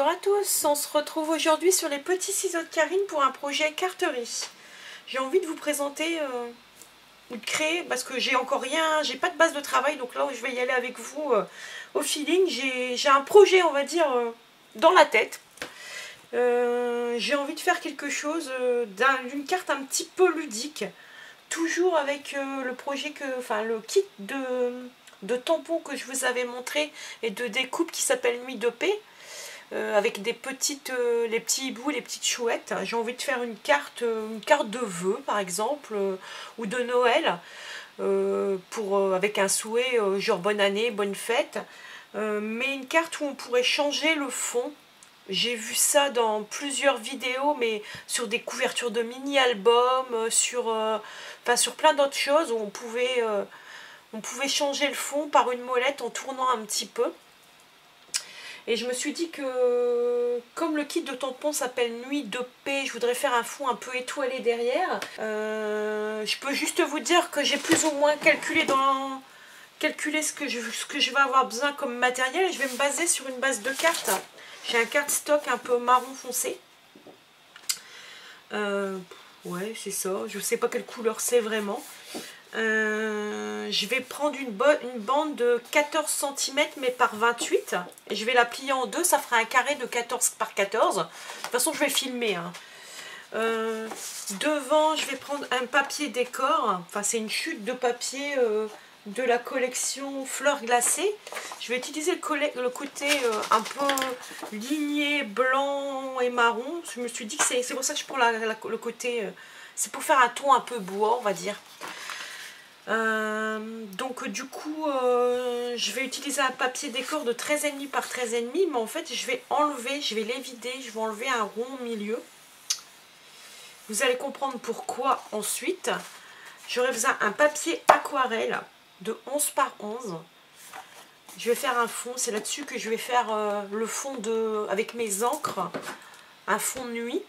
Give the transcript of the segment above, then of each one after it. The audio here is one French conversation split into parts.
Bonjour à tous, on se retrouve aujourd'hui sur les petits ciseaux de Karine pour un projet carterie. J'ai envie de vous présenter ou de créer, parce que j'ai encore rien, j'ai pas de base de travail, donc là je vais y aller avec vous au feeling. J'ai un projet, on va dire, dans la tête. J'ai envie de faire quelque chose d'une carte un petit peu ludique, toujours avec le projet le kit de tampons que je vous avais montré et de découpe qui s'appelle Nuit de paix, avec des petites, les petits hiboux, les petites chouettes. J'ai envie de faire une carte de vœux par exemple, ou de Noël, avec un souhait genre bonne année, bonne fête, mais une carte où on pourrait changer le fond. J'ai vu ça dans plusieurs vidéos, mais sur des couvertures de mini-albums, sur plein d'autres choses où on pouvait changer le fond par une molette en tournant un petit peu. Et je me suis dit que, comme le kit de tampons s'appelle Nuit de paix, je voudrais faire un fond un peu étoilé derrière. Je peux juste vous dire que j'ai plus ou moins calculé ce que je vais avoir besoin comme matériel. Je vais me baser sur une base de cartes. J'ai un cardstock un peu marron foncé. Ouais, c'est ça. Je ne sais pas quelle couleur c'est vraiment. Je vais prendre une bande de 14 cm mais par 28. Et je vais la plier en deux. Ça fera un carré de 14 par 14. De toute façon, je vais filmer. Devant, je vais prendre un papier décor. Enfin, c'est une chute de papier de la collection Fleurs glacées. Je vais utiliser le côté un peu ligné, blanc et marron. Je me suis dit que c'est pour ça que je prends le côté... c'est pour faire un ton un peu bois, on va dire. Donc du coup, je vais utiliser un papier décor de 13,5 par 13,5. Mais en fait, je vais les vider. Je vais enlever un rond au milieu. Vous allez comprendre pourquoi ensuite. J'aurai besoin d'un papier aquarelle de 11 par 11. Je vais faire un fond, c'est là-dessus que je vais faire le fond avec mes encres, un fond nuit,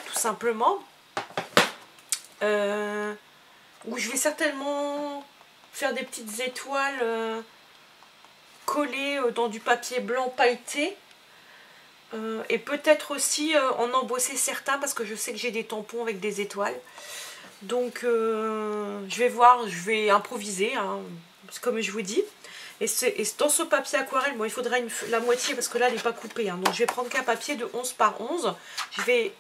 tout simplement, où je vais certainement faire des petites étoiles collées dans du papier blanc pailleté, et peut-être aussi en embosser certains, parce que je sais que j'ai des tampons avec des étoiles. Donc je vais voir, je vais improviser, hein, comme je vous dis. Et dans ce papier aquarelle, bon, il faudra la moitié parce que là elle n'est pas coupée. Hein, donc je vais prendre qu'un papier de 11 par 11. Je vais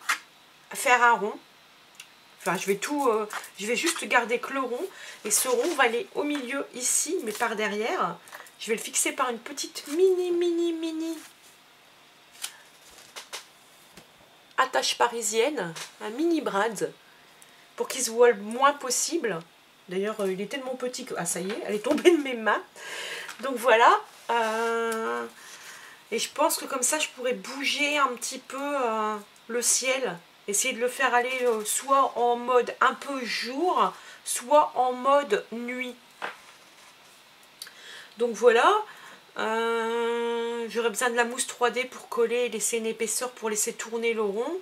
faire un rond. Enfin, je vais juste garder que le rond. Et ce rond va aller au milieu ici, mais par derrière. Je vais le fixer par une petite mini attache parisienne, un mini brad, pour qu'il se voit le moins possible. D'ailleurs, il est tellement petit que... Ah, ça y est, elle est tombée de mes mains. Donc voilà. Et je pense que comme ça, je pourrais bouger un petit peu le ciel. Essayer de le faire aller soit en mode un peu jour, soit en mode nuit. Donc voilà. J'aurais besoin de la mousse 3D pour coller et laisser une épaisseur pour laisser tourner le rond.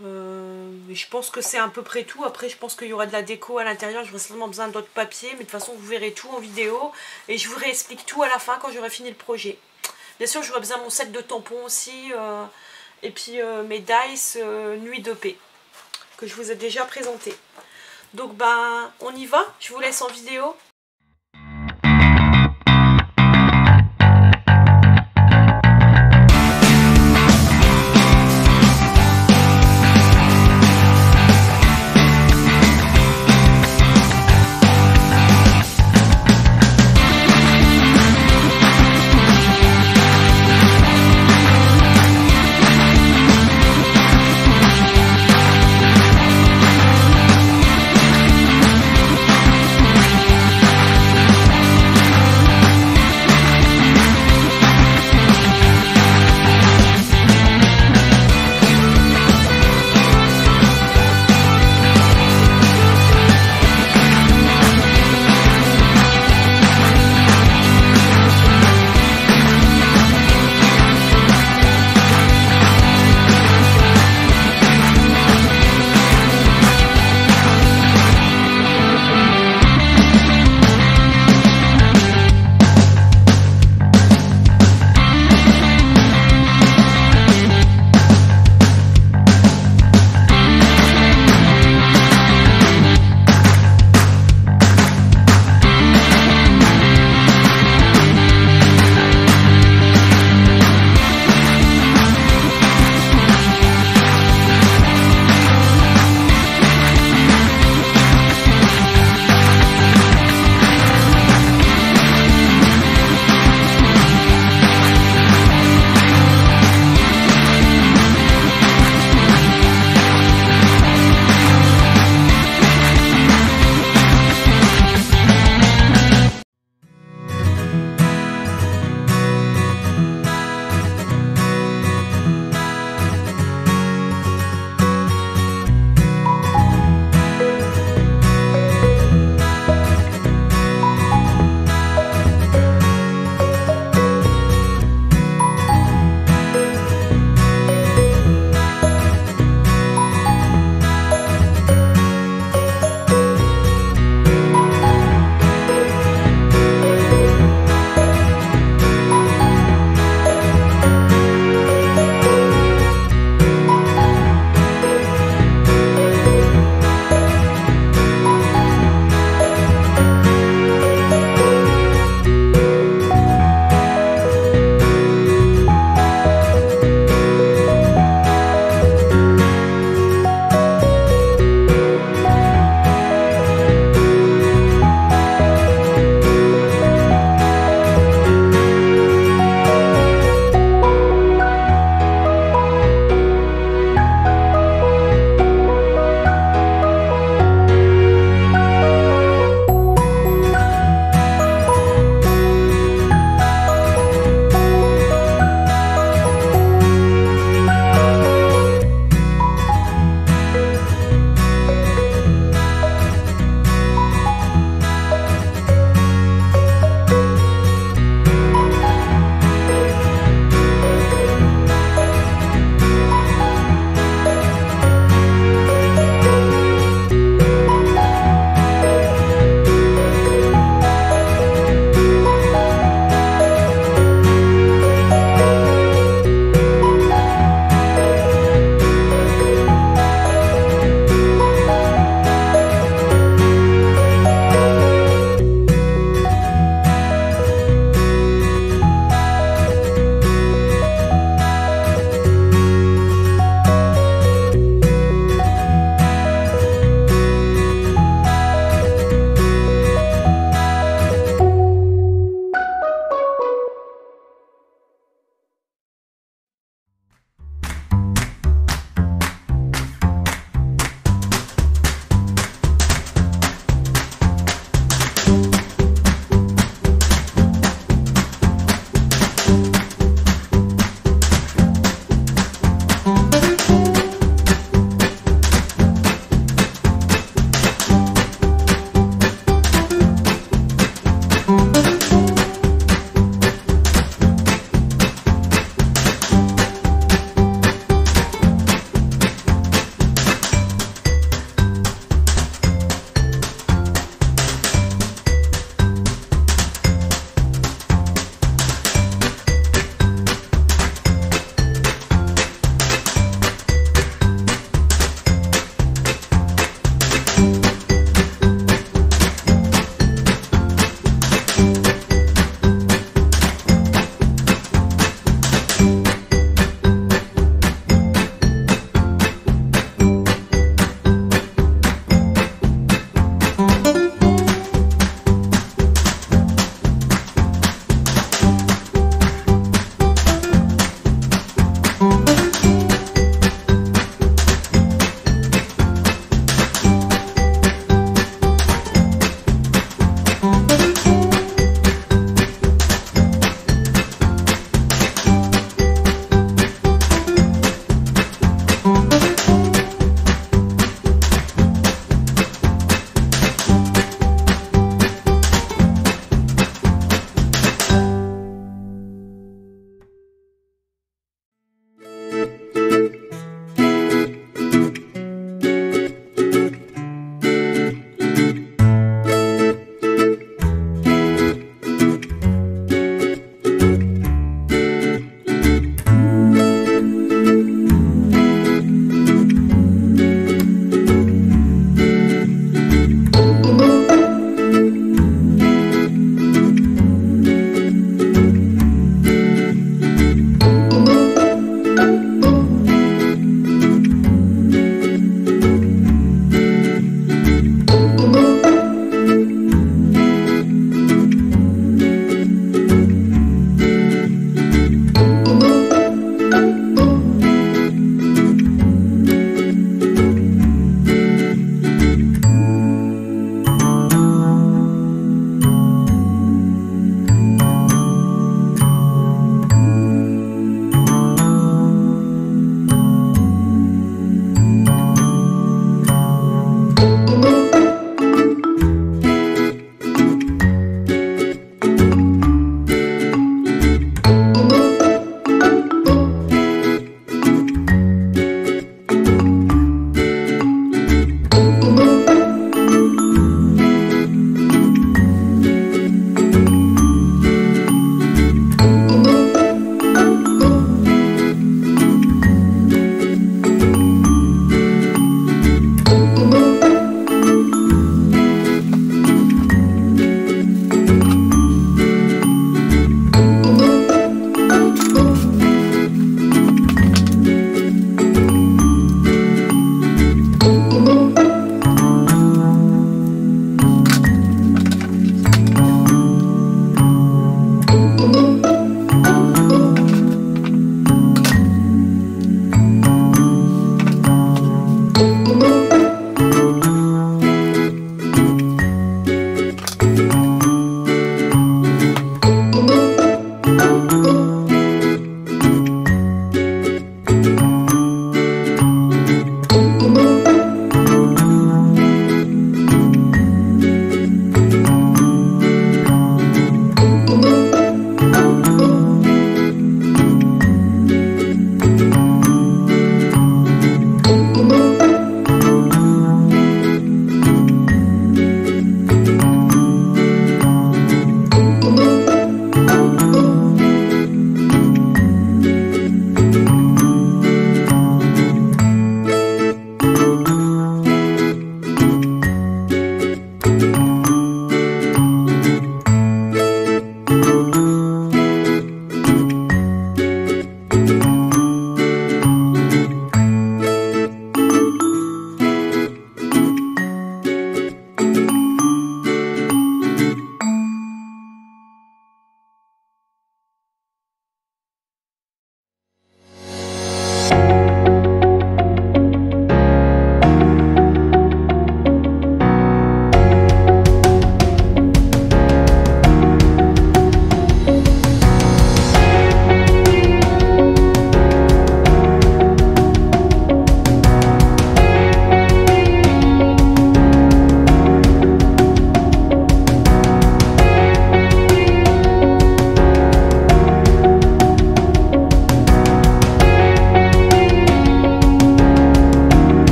Je pense que c'est à peu près tout. Après, je pense qu'il y aura de la déco à l'intérieur. J'aurai certainement besoin d'autres papiers, mais de toute façon, vous verrez tout en vidéo. Et je vous réexplique tout à la fin quand j'aurai fini le projet. Bien sûr, j'aurai besoin de mon set de tampons aussi. Et puis mes dice Nuit de paix, que je vous ai déjà présenté. Donc, ben, on y va. Je vous laisse en vidéo.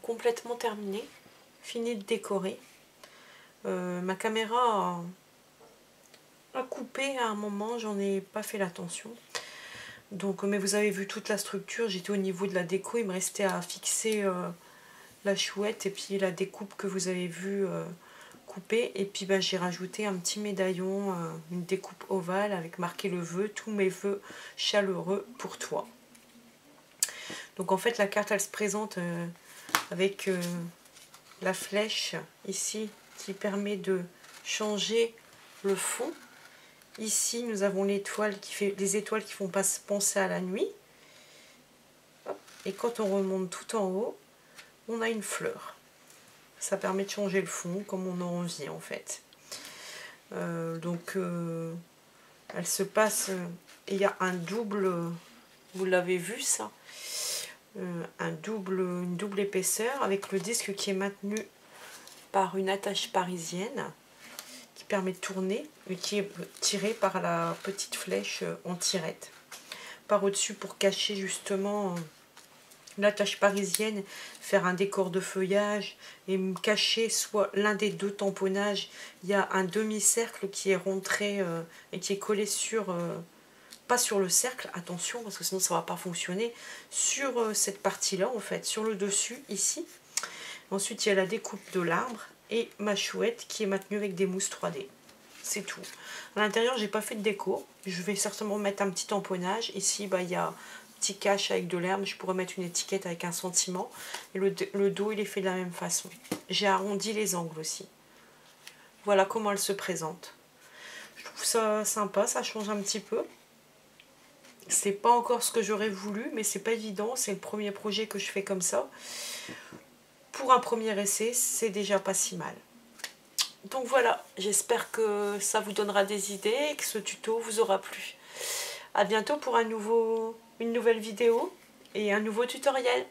complètement terminée. Fini de décorer. Ma caméra a coupé à un moment, j'en ai pas fait l'attention. Donc, mais vous avez vu toute la structure, j'étais au niveau de la déco, il me restait à fixer la chouette et puis la découpe que vous avez vu couper. Et puis bah, j'ai rajouté un petit médaillon, une découpe ovale avec marqué le vœu, tous mes vœux chaleureux pour toi. Donc en fait la carte elle se présente avec la flèche ici qui permet de changer le fond. Ici nous avons l'étoile qui fait les étoiles qui font penser à la nuit. Hop. Et quand on remonte tout en haut, on a une fleur. Ça permet de changer le fond comme on a envie en fait. Donc elle se passe et il y a un double, vous l'avez vu ça, une double épaisseur avec le disque qui est maintenu par une attache parisienne qui permet de tourner et qui est tiré par la petite flèche en tirette par au-dessus pour cacher justement l'attache parisienne, faire un décor de feuillage et me cacher soit l'un des deux tamponnages. Il y a un demi-cercle qui est rentré et qui est collé sur, pas sur le cercle, attention parce que sinon ça va pas fonctionner, sur cette partie-là en fait, sur le dessus ici. Ensuite il y a la découpe de l'arbre et ma chouette qui est maintenue avec des mousses 3D. C'est tout. À l'intérieur j'ai pas fait de déco, je vais certainement mettre un petit tamponnage. Ici bah, il y a petit cache avec de l'herbe, je pourrais mettre une étiquette avec un sentiment et le dos il est fait de la même façon. J'ai arrondi les angles aussi. Voilà comment elle se présente. Je trouve ça sympa, ça change un petit peu. C'est pas encore ce que j'aurais voulu, mais c'est pas évident, c'est le premier projet que je fais comme ça. Pour un premier essai, c'est déjà pas si mal. Donc voilà, j'espère que ça vous donnera des idées et que ce tuto vous aura plu. À bientôt pour une nouvelle vidéo et un nouveau tutoriel.